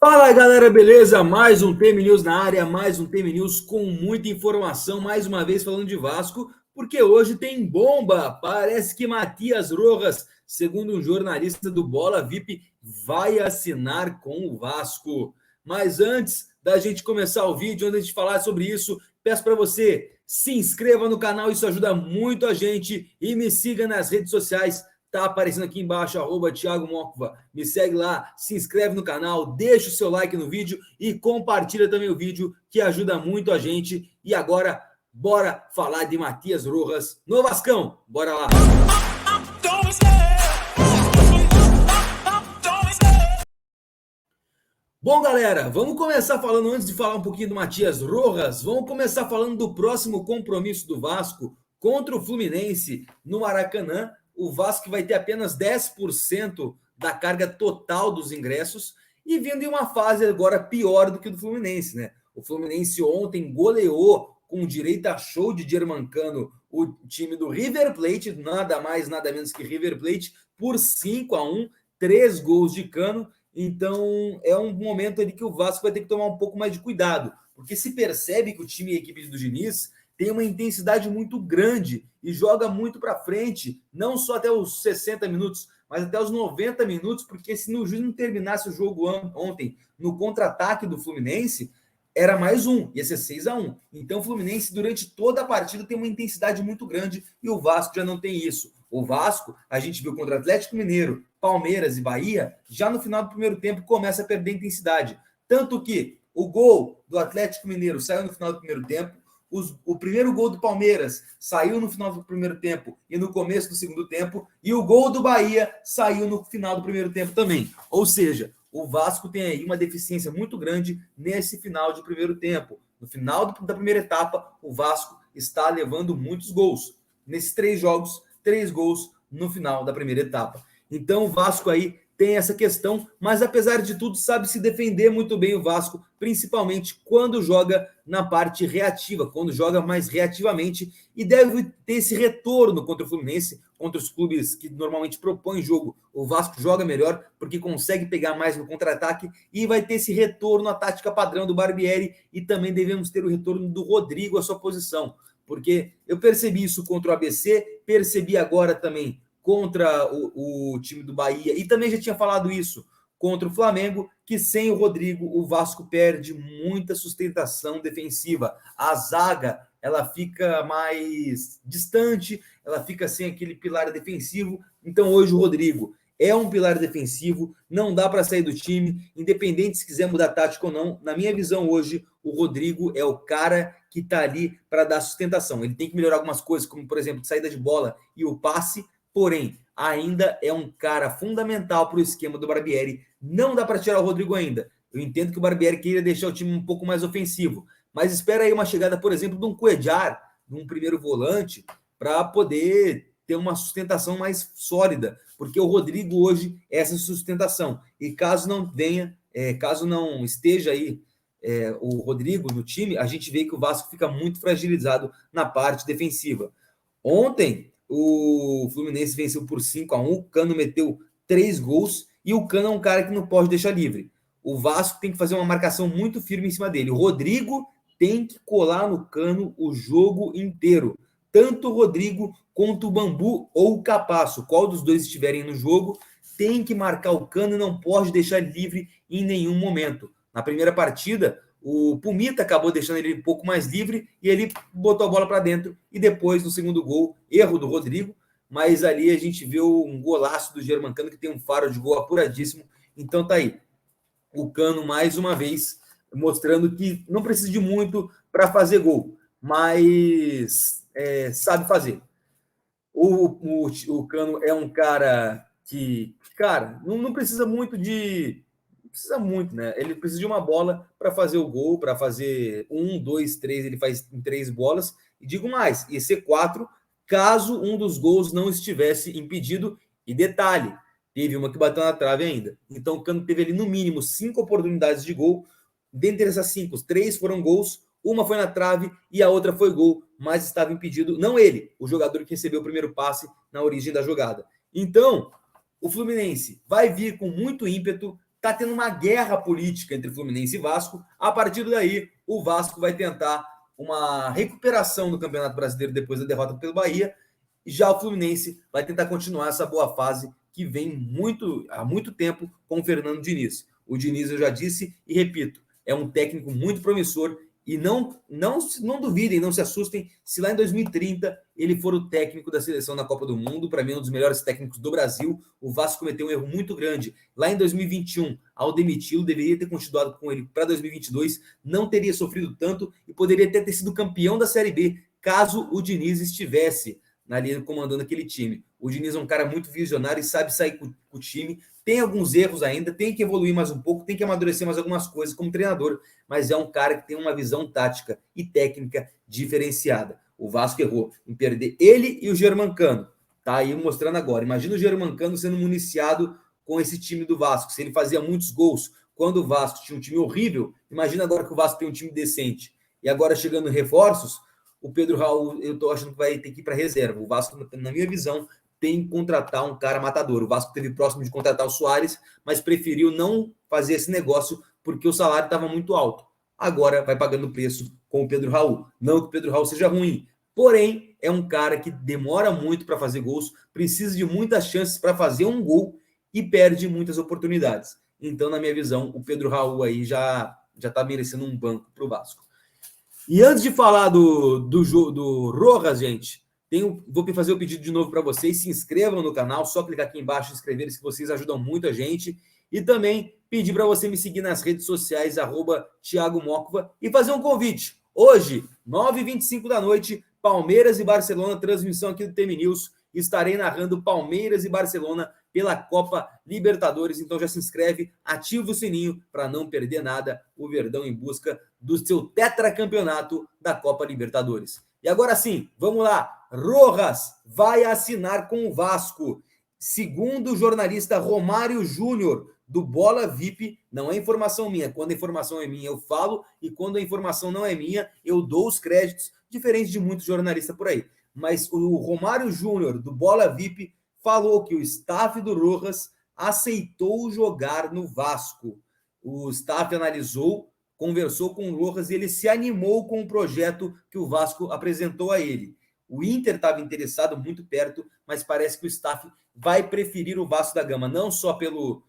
Fala galera, beleza? Mais um TM News na área, mais um TM News com muita informação, mais uma vez falando de Vasco, porque hoje tem bomba. Parece que Matias Rojas, segundo um jornalista do Bola VIP, vai assinar com o Vasco. Mas antes da gente começar o vídeo, antes de falar sobre isso, peço para você, se inscreva no canal, isso ajuda muito a gente, e me siga nas redes sociais. Tá aparecendo aqui embaixo, @Thiago Mocova. Me segue lá, se inscreve no canal, deixa o seu like no vídeo e compartilha também o vídeo, que ajuda muito a gente. E agora, bora falar de Matias Rojas no Vascão. Bora lá. Bom, galera, vamos começar falando, antes de falar um pouquinho do Matias Rojas, vamos começar falando do próximo compromisso do Vasco contra o Fluminense no Maracanã. O Vasco vai ter apenas 10% da carga total dos ingressos e vindo em uma fase agora pior do que o do Fluminense, né? O Fluminense ontem goleou com direito a show de Germancano o time do River Plate, nada mais, nada menos que River Plate, por 5-1, 3 gols de Cano. Então é um momento ali que o Vasco vai ter que tomar um pouco mais de cuidado, porque se percebe que o time e a equipe do Diniz tem uma intensidade muito grande e joga muito para frente, não só até os 60 minutos, mas até os 90 minutos, porque se o juiz não terminasse o jogo ontem no contra-ataque do Fluminense, era mais um, ia ser 6-1. Então o Fluminense, durante toda a partida, tem uma intensidade muito grande e o Vasco já não tem isso. O Vasco, a gente viu contra Atlético Mineiro, Palmeiras e Bahia, já no final do primeiro tempo começa a perder intensidade. Tanto que o gol do Atlético Mineiro saiu no final do primeiro tempo, o primeiro gol do Palmeiras saiu no final do primeiro tempo e no começo do segundo tempo, e o gol do Bahia saiu no final do primeiro tempo também. Ou seja, o Vasco tem aí uma deficiência muito grande nesse final de primeiro tempo. No final da primeira etapa, o Vasco está levando muitos gols. Nesses 3 jogos, 3 gols no final da primeira etapa. Então o Vasco aí tem essa questão, mas apesar de tudo sabe se defender muito bem o Vasco, principalmente quando joga na parte reativa, quando joga mais reativamente, e deve ter esse retorno contra o Fluminense, contra os clubes que normalmente propõem jogo. O Vasco joga melhor porque consegue pegar mais no contra-ataque e vai ter esse retorno à tática padrão do Barbieri, e também devemos ter o retorno do Rodrigo à sua posição, porque eu percebi isso contra o ABC, percebi agora também contra o time do Bahia, e também já tinha falado isso contra o Flamengo, que sem o Rodrigo o Vasco perde muita sustentação defensiva. A zaga, ela fica mais distante, ela fica sem aquele pilar defensivo. Então hoje o Rodrigo é um pilar defensivo, não dá para sair do time, independente se quiser mudar tática ou não. Na minha visão hoje, o Rodrigo é o cara que está ali para dar sustentação. Ele tem que melhorar algumas coisas, como por exemplo, saída de bola e o passe, porém, ainda é um cara fundamental para o esquema do Barbieri. Não dá para tirar o Rodrigo ainda. Eu entendo que o Barbieri queria deixar o time um pouco mais ofensivo, mas espera aí uma chegada, por exemplo, de um Cuéllar, de um primeiro volante, para poder ter uma sustentação mais sólida, porque o Rodrigo hoje é essa sustentação. E caso não venha, caso não esteja aí o Rodrigo no time, a gente vê que o Vasco fica muito fragilizado na parte defensiva. Ontem, o Fluminense venceu por 5-1, o Cano meteu 3 gols, e o Cano é um cara que não pode deixar livre. O Vasco tem que fazer uma marcação muito firme em cima dele. O Rodrigo tem que colar no Cano o jogo inteiro. Tanto o Rodrigo quanto o Bambu ou o Capasso, qual dos dois estiverem no jogo, tem que marcar o Cano e não pode deixar livre em nenhum momento. Na primeira partida, o Pumita acabou deixando ele um pouco mais livre e ele botou a bola para dentro. E depois, no segundo gol, erro do Rodrigo, mas ali a gente viu um golaço do Germancano, que tem um faro de gol apuradíssimo. Então tá aí, o Cano mais uma vez mostrando que não precisa de muito para fazer gol, mas sabe fazer. O Cano é um cara que, cara, não precisa muito de... Precisa muito, né? Ele precisa de uma bola para fazer o gol, para fazer 1, 2, 3, ele faz em 3 bolas. E digo mais, ia ser 4, caso um dos gols não estivesse impedido. E detalhe, teve uma que bateu na trave ainda. Então o Cano teve ali no mínimo 5 oportunidades de gol. Dentre essas 5, 3 foram gols, uma foi na trave e a outra foi gol, mas estava impedido, não ele, o jogador que recebeu o primeiro passe na origem da jogada. Então, o Fluminense vai vir com muito ímpeto, está tendo uma guerra política entre Fluminense e Vasco. A partir daí, o Vasco vai tentar uma recuperação no Campeonato Brasileiro depois da derrota pelo Bahia. Já o Fluminense vai tentar continuar essa boa fase que vem há muito tempo com o Fernando Diniz. O Diniz, eu já disse e repito, é um técnico muito promissor e não duvidem, não se assustem se lá em 2030 ele for o técnico da seleção na Copa do Mundo. Para mim, um dos melhores técnicos do Brasil. O Vasco cometeu um erro muito grande lá em 2021 ao demiti-lo, deveria ter continuado com ele para 2022, não teria sofrido tanto e poderia ter sido campeão da Série B caso o Diniz estivesse ali comandando aquele time. O Diniz é um cara muito visionário e sabe sair com o time. Tem alguns erros ainda, tem que evoluir mais um pouco, tem que amadurecer mais algumas coisas como treinador, mas é um cara que tem uma visão tática e técnica diferenciada. O Vasco errou em perder ele e o Germancano. Tá aí mostrando agora. Imagina o Germancano sendo municiado com esse time do Vasco. Se ele fazia muitos gols quando o Vasco tinha um time horrível, imagina agora que o Vasco tem um time decente. E agora chegando reforços, o Pedro Raul, eu tô achando que vai ter que ir para reserva. O Vasco, na minha visão, tem que contratar um cara matador. O Vasco teve próximo de contratar o Soares, mas preferiu não fazer esse negócio porque o salário estava muito alto. Agora vai pagando preço com o Pedro Raul. Não que o Pedro Raul seja ruim, porém é um cara que demora muito para fazer gols, precisa de muitas chances para fazer um gol e perde muitas oportunidades. Então, na minha visão, o Pedro Raul aí já está merecendo um banco para o Vasco. E antes de falar do Rojas, gente, vou fazer o pedido de novo para vocês. Se inscrevam no canal, só clicar aqui embaixo e inscrever-se, que vocês ajudam muito a gente. E também pedir para você me seguir nas redes sociais, @Thiago Mocova, e fazer um convite. Hoje, 9h25 da noite, Palmeiras e Barcelona, transmissão aqui do TM News. Estarei narrando Palmeiras e Barcelona pela Copa Libertadores. Então já se inscreve, ativa o sininho para não perder nada. O Verdão em busca do seu tetracampeonato da Copa Libertadores. E agora sim, vamos lá. Rojas vai assinar com o Vasco. Segundo o jornalista Romário Júnior, do Bola VIP, não é informação minha. Quando a informação é minha, eu falo. E quando a informação não é minha, eu dou os créditos, diferente de muitos jornalistas por aí. Mas o Romário Júnior, do Bola VIP, falou que o staff do Rojas aceitou jogar no Vasco. O staff analisou, conversou com o Rojas e ele se animou com o projeto que o Vasco apresentou a ele. O Inter estava interessado muito perto, mas parece que o staff vai preferir o Vasco da Gama, não só pelo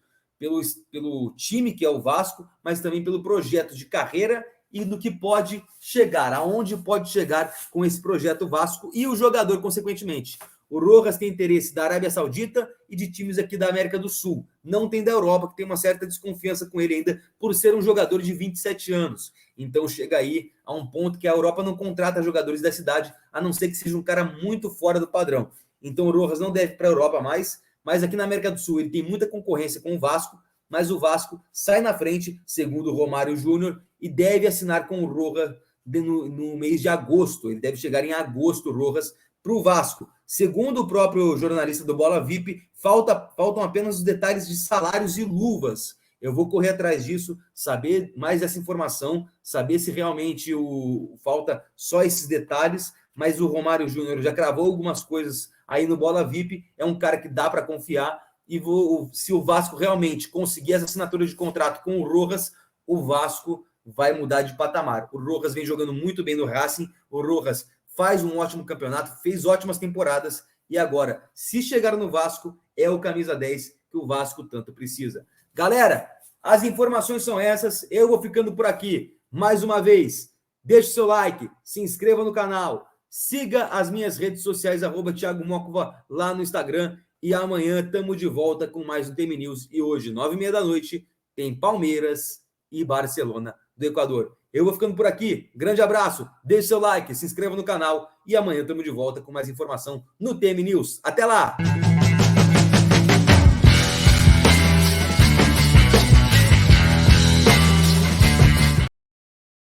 time que é o Vasco, mas também pelo projeto de carreira e do que pode chegar, aonde pode chegar com esse projeto Vasco e o jogador, consequentemente. O Rojas tem interesse da Arábia Saudita e de times aqui da América do Sul. Não tem da Europa, que tem uma certa desconfiança com ele ainda, por ser um jogador de 27 anos. Então chega aí a um ponto que a Europa não contrata jogadores da cidade, a não ser que seja um cara muito fora do padrão. Então o Rojas não deve ir para a Europa mais, mas aqui na América do Sul ele tem muita concorrência com o Vasco, mas o Vasco sai na frente, segundo o Romário Júnior, e deve assinar com o Rojas no mês de agosto. Ele deve chegar em agosto, o Rojas, para o Vasco. Segundo o próprio jornalista do Bola VIP, faltam apenas os detalhes de salários e luvas. Eu vou correr atrás disso, saber mais essa informação, saber se realmente falta só esses detalhes, mas o Romário Júnior já cravou algumas coisas aí no Bola VIP, é um cara que dá para confiar, e se o Vasco realmente conseguir essa assinatura de contrato com o Rojas, o Vasco vai mudar de patamar. O Rojas vem jogando muito bem no Racing, o Rojas faz um ótimo campeonato, fez ótimas temporadas, e agora, se chegar no Vasco, é o camisa 10 que o Vasco tanto precisa. Galera, as informações são essas, eu vou ficando por aqui. Mais uma vez, deixe seu like, se inscreva no canal, siga as minhas redes sociais, @Thiago Mocova, lá no Instagram, e amanhã estamos de volta com mais um TM News, e hoje, 9h30 da noite, tem Palmeiras e Barcelona do Equador. Eu vou ficando por aqui. Grande abraço, deixe seu like, se inscreva no canal e amanhã estamos de volta com mais informação no TM News. Até lá!